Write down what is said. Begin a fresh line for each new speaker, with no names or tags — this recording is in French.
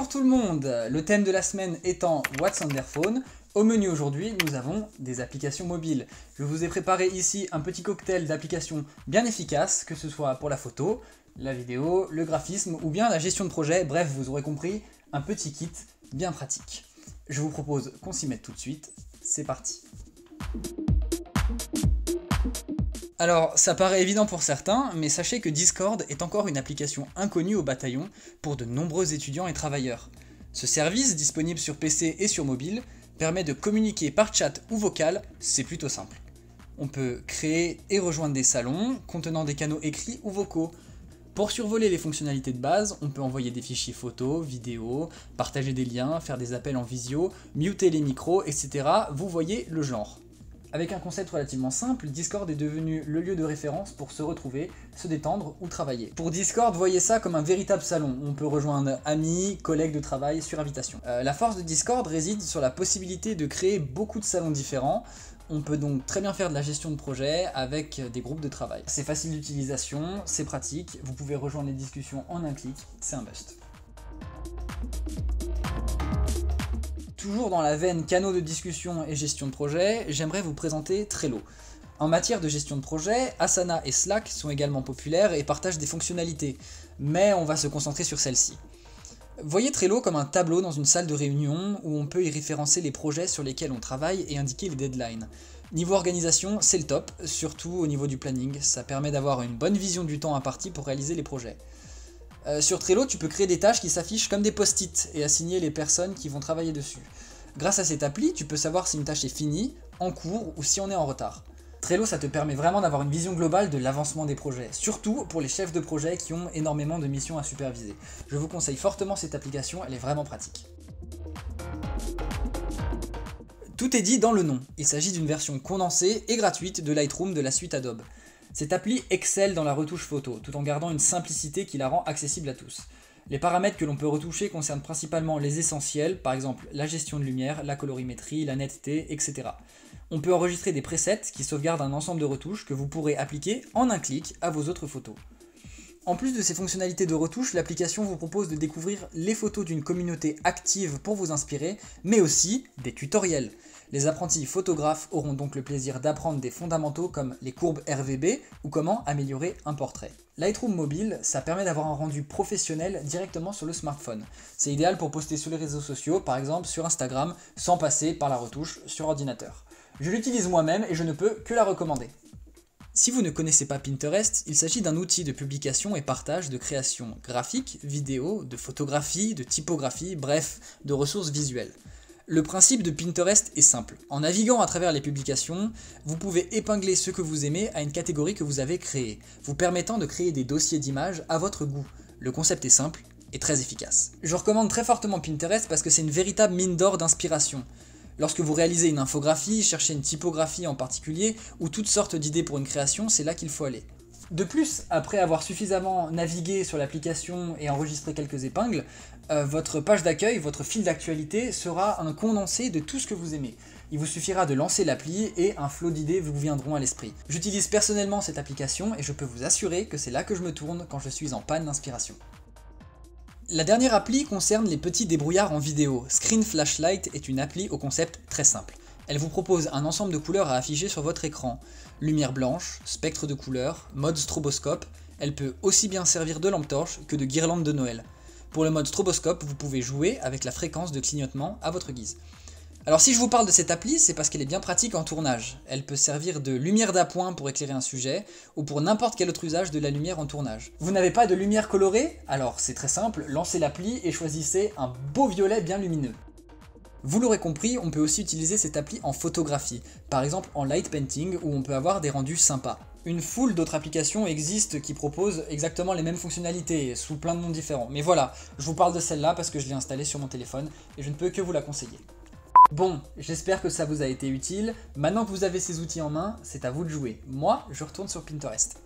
Bonjour tout le monde, le thème de la semaine étant What's on their phone. Au menu aujourd'hui, nous avons des applications mobiles. Je vous ai préparé ici un petit cocktail d'applications bien efficaces, que ce soit pour la photo, la vidéo, le graphisme ou bien la gestion de projet. Bref, vous aurez compris, un petit kit bien pratique. Je vous propose qu'on s'y mette tout de suite. C'est parti. Alors, ça paraît évident pour certains, mais sachez que Discord est encore une application inconnue au bataillon pour de nombreux étudiants et travailleurs. Ce service, disponible sur PC et sur mobile, permet de communiquer par chat ou vocal, c'est plutôt simple. On peut créer et rejoindre des salons contenant des canaux écrits ou vocaux. Pour survoler les fonctionnalités de base, on peut envoyer des fichiers photos, vidéos, partager des liens, faire des appels en visio, muter les micros, etc. Vous voyez le genre. Avec un concept relativement simple, Discord est devenu le lieu de référence pour se retrouver, se détendre ou travailler. Pour Discord, voyez ça comme un véritable salon. On peut rejoindre amis, collègues de travail sur invitation. La force de Discord réside sur la possibilité de créer beaucoup de salons différents. On peut donc très bien faire de la gestion de projet avec des groupes de travail. C'est facile d'utilisation, c'est pratique, vous pouvez rejoindre les discussions en un clic, c'est un must. Toujours dans la veine canaux de discussion et gestion de projet, j'aimerais vous présenter Trello. En matière de gestion de projet, Asana et Slack sont également populaires et partagent des fonctionnalités, mais on va se concentrer sur celle-ci. Voyez Trello comme un tableau dans une salle de réunion où on peut y référencer les projets sur lesquels on travaille et indiquer les deadlines. Niveau organisation, c'est le top, surtout au niveau du planning, ça permet d'avoir une bonne vision du temps imparti pour réaliser les projets. Sur Trello, tu peux créer des tâches qui s'affichent comme des post-it et assigner les personnes qui vont travailler dessus. Grâce à cette appli, tu peux savoir si une tâche est finie, en cours ou si on est en retard. Trello, ça te permet vraiment d'avoir une vision globale de l'avancement des projets, surtout pour les chefs de projet qui ont énormément de missions à superviser. Je vous conseille fortement cette application, elle est vraiment pratique. Tout est dit dans le nom, il s'agit d'une version condensée et gratuite de Lightroom de la suite Adobe. Cette appli excelle dans la retouche photo, tout en gardant une simplicité qui la rend accessible à tous. Les paramètres que l'on peut retoucher concernent principalement les essentiels, par exemple la gestion de lumière, la colorimétrie, la netteté, etc. On peut enregistrer des presets qui sauvegardent un ensemble de retouches que vous pourrez appliquer en un clic à vos autres photos. En plus de ces fonctionnalités de retouche, l'application vous propose de découvrir les photos d'une communauté active pour vous inspirer, mais aussi des tutoriels. Les apprentis photographes auront donc le plaisir d'apprendre des fondamentaux comme les courbes RVB ou comment améliorer un portrait. Lightroom mobile, ça permet d'avoir un rendu professionnel directement sur le smartphone. C'est idéal pour poster sur les réseaux sociaux, par exemple sur Instagram, sans passer par la retouche sur ordinateur. Je l'utilise moi-même et je ne peux que la recommander. Si vous ne connaissez pas Pinterest, il s'agit d'un outil de publication et partage de création graphique, vidéo, de photographie, de typographie, bref, de ressources visuelles. Le principe de Pinterest est simple. En naviguant à travers les publications, vous pouvez épingler ce que vous aimez à une catégorie que vous avez créée, vous permettant de créer des dossiers d'images à votre goût. Le concept est simple et très efficace. Je recommande très fortement Pinterest parce que c'est une véritable mine d'or d'inspiration. Lorsque vous réalisez une infographie, cherchez une typographie en particulier, ou toutes sortes d'idées pour une création, c'est là qu'il faut aller. De plus, après avoir suffisamment navigué sur l'application et enregistré quelques épingles, votre page d'accueil, votre fil d'actualité sera un condensé de tout ce que vous aimez. Il vous suffira de lancer l'appli et un flot d'idées vous viendront à l'esprit. J'utilise personnellement cette application et je peux vous assurer que c'est là que je me tourne quand je suis en panne d'inspiration. La dernière appli concerne les petits débrouillards en vidéo. Screen Flashlight est une appli au concept très simple. Elle vous propose un ensemble de couleurs à afficher sur votre écran. Lumière blanche, spectre de couleurs, mode stroboscope. Elle peut aussi bien servir de lampe torche que de guirlande de Noël. Pour le mode stroboscope, vous pouvez jouer avec la fréquence de clignotement à votre guise. Alors si je vous parle de cette appli, c'est parce qu'elle est bien pratique en tournage. Elle peut servir de lumière d'appoint pour éclairer un sujet, ou pour n'importe quel autre usage de la lumière en tournage. Vous n'avez pas de lumière colorée? Alors c'est très simple, lancez l'appli et choisissez un beau violet bien lumineux. Vous l'aurez compris, on peut aussi utiliser cette appli en photographie, par exemple en light painting où on peut avoir des rendus sympas. Une foule d'autres applications existent qui proposent exactement les mêmes fonctionnalités, sous plein de noms différents. Mais voilà, je vous parle de celle-là parce que je l'ai installée sur mon téléphone et je ne peux que vous la conseiller. Bon, j'espère que ça vous a été utile. Maintenant que vous avez ces outils en main, c'est à vous de jouer. Moi, je retourne sur Pinterest.